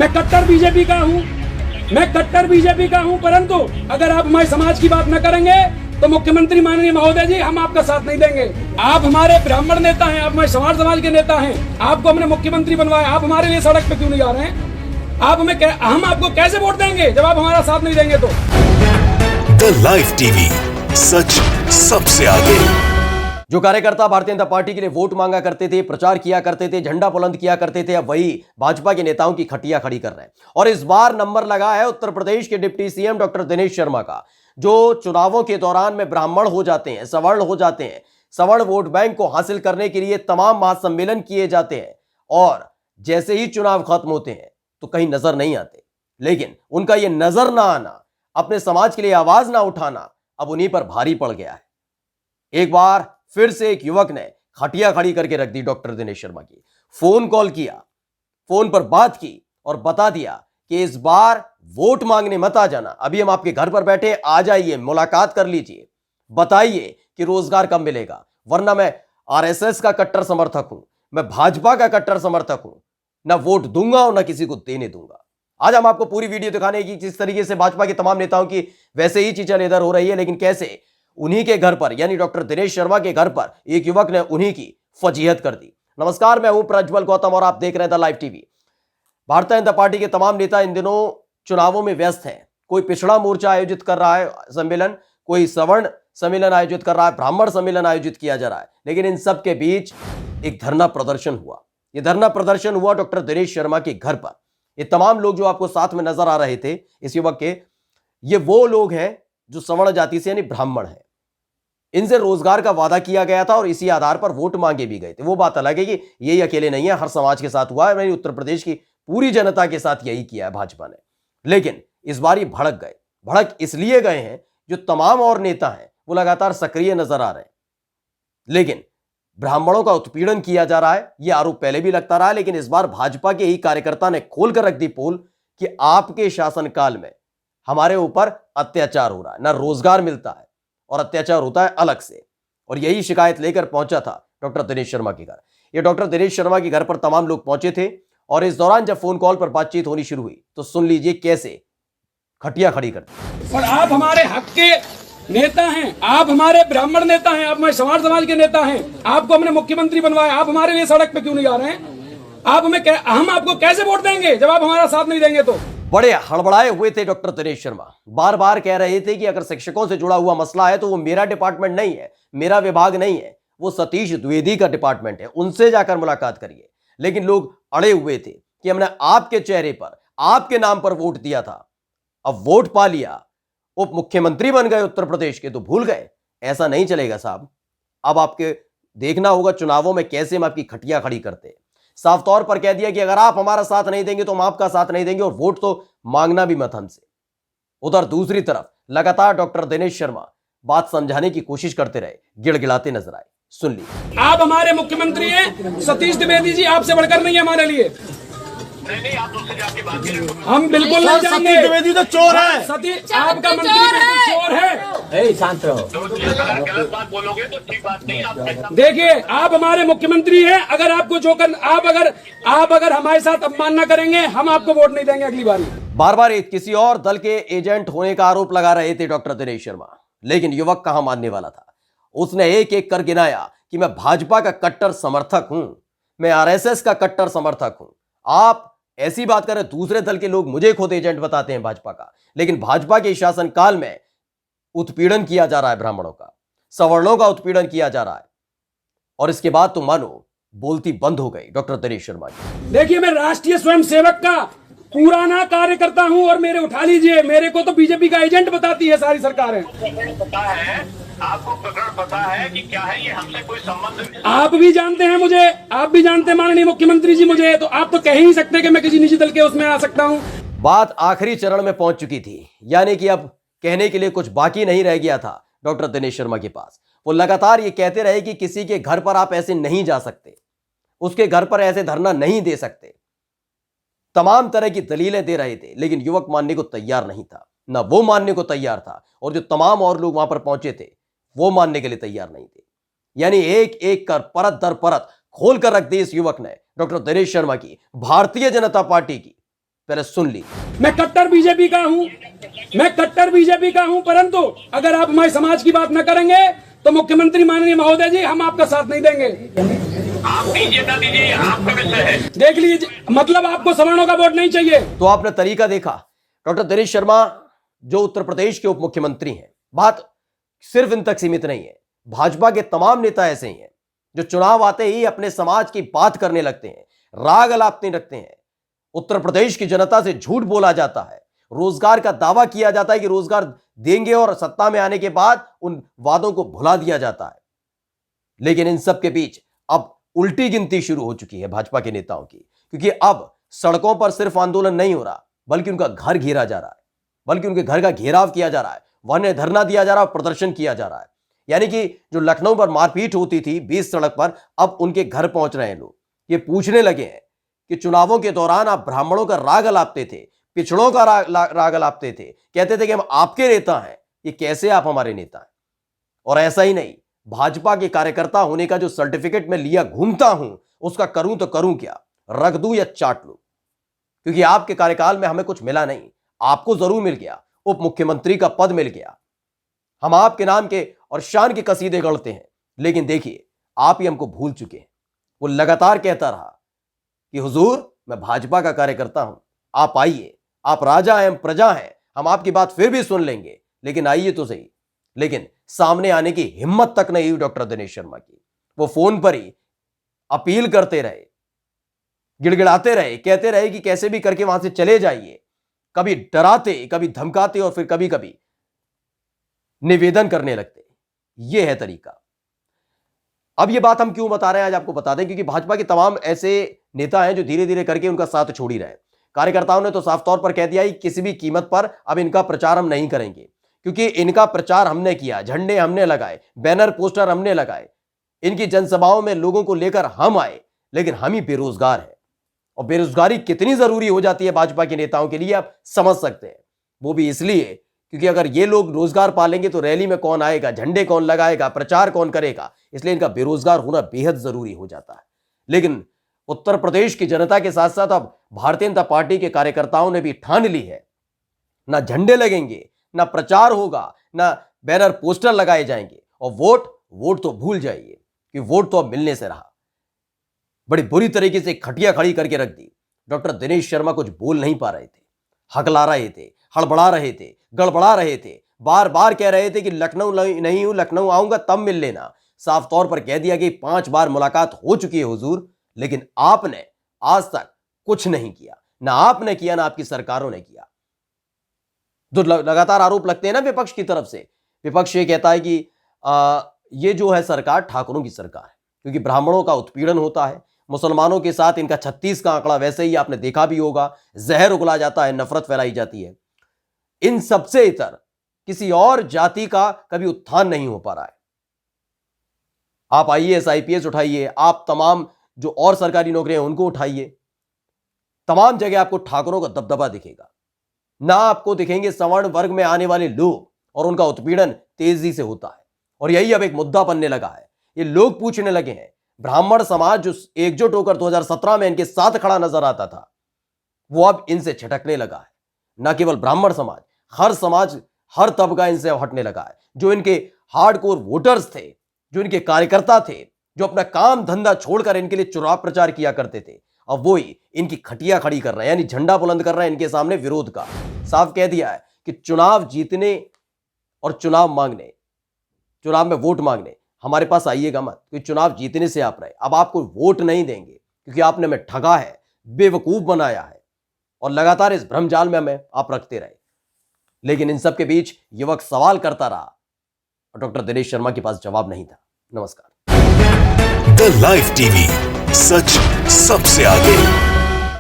मैं कट्टर बीजेपी का हूँ, परंतु अगर आप हमारे समाज की बात न करेंगे तो मुख्यमंत्री माननीय महोदय जी हम आपका साथ नहीं देंगे। आप हमारे ब्राह्मण नेता हैं, आप हमारे समाज के नेता हैं, आपको हमने मुख्यमंत्री बनवाया, आप हमारे लिए सड़क पे क्यों नहीं आ रहे हैं? हम आपको कैसे वोट देंगे जब आप हमारा साथ नहीं देंगे तो? द लाइव टीवी, सच सबसे आगे। जो कार्यकर्ता भारतीय जनता पार्टी के लिए वोट मांगा करते थे, प्रचार किया करते थे, झंडा बुलंद किया करते थे, अब वही भाजपा के नेताओं की खटिया खड़ी कर रहे हैं। और इस बार नंबर लगा है उत्तर प्रदेश के deputy CM doctor Dinesh Sharma का, जो चुनावों के दौरान में ब्राह्मण हो जाते हैं, सवर्ण हो जाते हैं, सवर्ण वोट बैंक को हासिल करने के लिए तमाम महासम्मेलन किए जाते हैं और जैसे ही चुनाव खत्म होते हैं तो कहीं नजर नहीं आते। लेकिन उनका यह नजर ना आना, अपने समाज के लिए आवाज ना उठाना अब उन्हीं पर भारी पड़ गया है। एक बार फिर से एक युवक ने खटिया खड़ी करके रख दी डॉक्टर दिनेश शर्मा की। फोन कॉल किया, फोन पर बात की और बता दिया कि इस बार वोट मांगने मत आ जाना, अभी हम आपके घर पर बैठे, आ जाइए, मुलाकात कर लीजिए, बताइए कि रोजगार कब मिलेगा, वरना मैं आरएसएस का कट्टर समर्थक हूं, मैं भाजपा का कट्टर समर्थक हूं, ना वोट दूंगा और ना किसी को देने दूंगा। आज हम आपको पूरी वीडियो दिखाने की, जिस तरीके से भाजपा के तमाम नेताओं की वैसे ही चीजें इधर हो रही है, लेकिन कैसे उन्हीं के घर पर यानी डॉक्टर दिनेश शर्मा के घर पर एक युवक ने उन्हीं की फजीहत कर दी। नमस्कार, मैं हूं प्रज्वल गौतम और आप देख रहे हैं the live TV. Bharatiya Janata party के तमाम नेता इन दिनों चुनावों में व्यस्त हैं। कोई पिछड़ा मोर्चा आयोजित कर रहा है सम्मेलन, कोई सवर्ण सम्मेलन आयोजित कर रहा है, ब्राह्मण सम्मेलन आयोजित किया जा रहा है, लेकिन इन सब के बीच एक धरना प्रदर्शन हुआ। यह धरना प्रदर्शन हुआ डॉक्टर दिनेश शर्मा के घर पर। ये तमाम लोग जो आपको साथ में नजर आ रहे थे इस युवक के, ये वो लोग हैं जो सवर्ण जाति से यानी ब्राह्मण है। इनसे रोजगार का वादा किया गया था और इसी आधार पर वोट मांगे भी गए थे। वो बात अलग है कि यही अकेले नहीं है, हर समाज के साथ हुआ है, मेरी उत्तर प्रदेश की पूरी जनता के साथ यही किया है भाजपा ने। लेकिन इस बार ये भड़क गए। भड़क इसलिए गए हैं जो तमाम और नेता हैं वो लगातार सक्रिय नजर आ रहे हैं, लेकिन ब्राह्मणों का उत्पीड़न किया जा रहा है, यह आरोप पहले भी लगता रहा, लेकिन इस बार भाजपा के ही कार्यकर्ता ने खोलकर रख दी पोल कि आपके शासनकाल में हमारे ऊपर अत्याचार हो रहा है, ना रोजगार मिलता है और अत्याचार होता है अलग से। और यही शिकायत लेकर पहुंचा था डॉक्टर दिनेश शर्मा के घर। ये डॉक्टर दिनेश शर्मा के घर पर तमाम लोग पहुंचे थे और इस दौरान जब फोन कॉल पर बातचीत होनी शुरू हुई तो सुन लीजिए कैसे खटिया खड़ी करते। और आप हमारे हक के नेता हैं, आप हमारे ब्राह्मण नेता हैं, आप हमारे समाज के नेता हैं, आपको हमने मुख्यमंत्री बनवाया, आप हमारे लिए सड़क पे क्यों नहीं आ रहे हैं? हम आपको कैसे वोट देंगे जब आप हमारा साथ नहीं देंगे तो? बड़े हड़बड़ाए हुए थे डॉक्टर दिनेश शर्मा। बार बार कह रहे थे कि अगर शिक्षकों से जुड़ा हुआ मसला है तो वो मेरा डिपार्टमेंट नहीं है, मेरा विभाग नहीं है, वो सतीश द्विवेदी का डिपार्टमेंट है, उनसे जाकर मुलाकात करिए। लेकिन लोग अड़े हुए थे कि हमने आपके चेहरे पर, आपके नाम पर वोट दिया था, अब वोट पा लिया, उप मुख्यमंत्री बन गए उत्तर प्रदेश के तो भूल गए। ऐसा नहीं चलेगा साहब। अब आपके देखना होगा चुनावों में कैसे हम आपकी खटिया खड़ी करते हैं। साफ तौर पर कह दिया कि अगर आप हमारा साथ नहीं देंगे तो हम आपका साथ नहीं देंगे और वोट तो मांगना भी मत हमसे। उधर दूसरी तरफ लगातार डॉक्टर दिनेश शर्मा बात समझाने की कोशिश करते रहे, गिड़गिड़ाते नजर आए। सुन लीजिए। आप हमारे मुख्यमंत्री हैं, सतीश द्विवेदी जी आपसे बढ़कर नहीं है हमारे लिए। नहीं, आप दूसरे जाति बात करें। हम बिल्कुल नहीं जाएंगे। सतीश द्विवेदी तो चोर है। सतीश आपका मंत्री चोर है। शांत रहो। गलत बात बोलोगे तो ठीक बात नहीं। आप देखिए, आप हमारे मुख्यमंत्री हैं, अगर आपको जो कर आप अगर हमारे साथ अपमान न करेंगे हम आपको वोट नहीं देंगे अगली बार। बार बार किसी और दल के एजेंट होने का आरोप लगा रहे थे डॉक्टर दिनेश शर्मा, लेकिन युवक कहां मानने वाला था। उसने एक एक कर गिनाया कि मैं भाजपा का कट्टर समर्थक हूं, मैं आरएसएस का कट्टर समर्थक हूं। आप ऐसी बात करें, दूसरे दल के लोग मुझे खुद एजेंट बताते हैं भाजपा का, लेकिन भाजपा के शासनकाल में उत्पीड़न किया जा रहा है, ब्राह्मणों का, सवर्णों का उत्पीड़न किया जा रहा है। और इसके बाद तो मानो बोलती बंद हो गई डॉक्टर दिनेश शर्मा की। देखिए, मैं राष्ट्रीय स्वयंसेवक का पुराना कार्यकर्ता हूं और मेरे उठा लीजिए, मेरे को तो बीजेपी का एजेंट बताती है सारी सरकारें। पता है आपको, प्रकरण पता है कि क्या है, ये हमसे कोई संबंध नहीं। आप भी जानते हैं मुझे, आप भी जानते हैं माननीय मुख्यमंत्री जी मुझे, तो आप तो कह ही नहीं सकते कि मैं किसी निजी दल के उसमें आ सकता हूं। बात आखिरी चरण में पहुंच चुकी थी, यानी कि अब कहने के लिए कुछ बाकी नहीं रह गया था डॉक्टर दिनेश शर्मा के पास। वो लगातार ये कहते रहे कि किसी के घर पर आप ऐसे नहीं जा सकते, उसके घर पर ऐसे धरना नहीं दे सकते, तमाम तरह की दलीलें दे रहे थे, लेकिन युवक मानने को तैयार नहीं था, ना वो मानने को तैयार था और जो तमाम और लोग वहां पर पहुंचे थे वो मानने के लिए तैयार नहीं थे। यानी एक एक कर परत दर परत खोल कर रख दी इस युवक ने डॉक्टर दिनेश शर्मा की, भारतीय जनता पार्टी की पहले सुन ली। मैं कट्टर बीजेपी का हूं, परंतु अगर आप हमारे समाज की बात न करेंगे तो मुख्यमंत्री माननीय महोदय जी हम आपका साथ नहीं देंगे। आप दीजिए ना दीजिए, आपका विषय है। देख लीजिए, मतलब आपको सवर्णों का वोट नहीं चाहिए। तो आपने तरीका देखा। डॉक्टर दिनेश शर्मा जो उत्तर प्रदेश के उप मुख्यमंत्री हैं, बात सिर्फ इन तक सीमित नहीं है। भाजपा के तमाम नेता ऐसे ही हैं जो चुनाव आते ही अपने समाज की बात करने लगते हैं, राग अलापने लगते हैं। उत्तर प्रदेश की जनता से झूठ बोला जाता है, रोजगार का दावा किया जाता है कि रोजगार देंगे और सत्ता में आने के बाद उन वादों को भुला दिया जाता है। लेकिन इन सब के बीच अब उल्टी गिनती शुरू हो चुकी है भाजपा के नेताओं की, क्योंकि अब सड़कों पर सिर्फ आंदोलन नहीं हो रहा, बल्कि उनका घर घेरा जा रहा है, बल्कि उनके घर का घेराव किया जा रहा है, वहां धरना दिया जा रहा है, प्रदर्शन किया जा रहा है। यानी कि जो लखनऊ पर मारपीट होती थी 20 सड़क पर, अब उनके घर पहुंच रहे हैं लोग। ये पूछने लगे हैं कि चुनावों के दौरान आप ब्राह्मणों का राग अलापते थे, पिछड़ों का राग अलापते थे, कहते थे कि हम आपके नेता हैं, ये कैसे आप हमारे नेता हैं? और ऐसा ही नहीं, भाजपा के कार्यकर्ता होने का जो सर्टिफिकेट मैं लिया घूमता हूं, उसका करूं तो करूं क्या, रख दूं या चाट लूं? क्योंकि आपके कार्यकाल में हमें कुछ मिला नहीं, आपको जरूर मिल गया, उप मुख्यमंत्री का पद मिल गया। हम आपके नाम के और शान के कसीदे गढ़ते हैं, लेकिन देखिए आप ही हमको भूल चुके हैं। वो लगातार कहता रहा कि हुजूर मैं भाजपा का कार्यकर्ता हूं, आप आइए, आप राजा हैं, हम प्रजा हैं, हम आपकी बात फिर भी सुन लेंगे, लेकिन आइए तो सही। लेकिन सामने आने की हिम्मत तक नहीं हुई डॉक्टर दिनेश शर्मा की। वो फोन पर ही अपील करते रहे, गिड़गिड़ाते रहे, कहते रहे कि कैसे भी करके वहां से चले जाइए, कभी डराते, कभी धमकाते और फिर कभी कभी निवेदन करने लगते। यह है तरीका। अब यह बात हम क्यों बता रहे हैं, आज आपको बता दें, क्योंकि भाजपा के तमाम ऐसे नेता हैं जो धीरे धीरे करके उनका साथ छोड़ ही रहे। कार्यकर्ताओं ने तो साफ तौर पर कह दिया कि किसी भी कीमत पर अब इनका प्रचार हम नहीं करेंगे, क्योंकि इनका प्रचार हमने किया, झंडे हमने लगाए, बैनर पोस्टर हमने लगाए, इनकी जनसभाओं में लोगों को लेकर हम आए, लेकिन हम ही बेरोजगार हैं। और बेरोजगारी कितनी जरूरी हो जाती है भाजपा के नेताओं के लिए आप समझ सकते हैं। वो भी इसलिए क्योंकि अगर ये लोग रोजगार पालेंगे तो रैली में कौन आएगा, झंडे कौन लगाएगा, प्रचार कौन करेगा, इसलिए इनका बेरोजगार होना बेहद जरूरी हो जाता है। लेकिन उत्तर प्रदेश की जनता के साथ साथ अब भारतीय जनता पार्टी के कार्यकर्ताओं ने भी ठान ली है, ना झंडे लगेंगे, ना प्रचार होगा, ना बैनर पोस्टर लगाए जाएंगे, और वोट तो भूल जाइए कि वोट तो अब मिलने से रहा। बड़ी बुरी तरीके से खटिया खड़ी करके रख दी। डॉक्टर दिनेश शर्मा कुछ बोल नहीं पा रहे थे, हकला रहे थे, हड़बड़ा रहे थे, गड़बड़ा रहे थे, बार बार कह रहे थे कि लखनऊ नहीं हूं, लखनऊ आऊंगा तब मिल लेना। साफ तौर पर कह दिया कि 5 बार मुलाकात हो चुकी है हुजूर, लेकिन आपने आज तक कुछ नहीं किया, ना आपने किया ना आपकी सरकारों ने किया। जो लगातार आरोप लगते हैं ना विपक्ष की तरफ से, विपक्ष ये कहता है कि ये जो है सरकार ठाकुरों की सरकार है, क्योंकि ब्राह्मणों का उत्पीड़न होता है, मुसलमानों के साथ इनका 36 का आंकड़ा वैसे ही आपने देखा भी होगा, जहर उगला जाता है, नफरत फैलाई जाती है। इन सबसे इतर किसी और जाति का कभी उत्थान नहीं हो पा रहा है। आप IAS IPS उठाइए, आप तमाम जो और सरकारी नौकरियां उनको उठाइए, तमाम जगह आपको ठाकुरों का दबदबा दिखेगा, ना आपको दिखेंगे सवर्ण वर्ग में आने वाले लोग, और उनका उत्पीड़न तेजी से होता है। और यही अब एक मुद्दा बनने लगा है। ये लोग पूछने लगे हैं, ब्राह्मण समाज जो एकजुट होकर 2017 में इनके साथ खड़ा नजर आता था, वो अब इनसे छिटकने लगा है। न केवल ब्राह्मण समाज, हर तबका इनसे हटने लगा है। जो इनके हार्डकोर वोटर्स थे, जो इनके कार्यकर्ता थे, जो अपना काम धंधा छोड़कर इनके लिए चुनाव प्रचार किया करते थे, अब वो ही इनकी खटिया खड़ी कर रहे हैं, यानी झंडा बुलंद कर रहे हैं इनके सामने विरोध का। साफ कह दिया है कि चुनाव जीतने और चुनाव में वोट मांगने हमारे पास आइएगा मत, क्योंकि चुनाव जीतने से आप रहे, अब आपको वोट नहीं देंगे, क्योंकि आपने हमें ठगा है, बेवकूफ बनाया है, और लगातार इस भ्रमजाल में हमें आप रखते रहे। लेकिन इन सब के बीच युवक सवाल करता रहा और डॉक्टर दिनेश शर्मा के पास जवाब नहीं था। नमस्कार। द लाइव टीवी, सच सबसे आगे।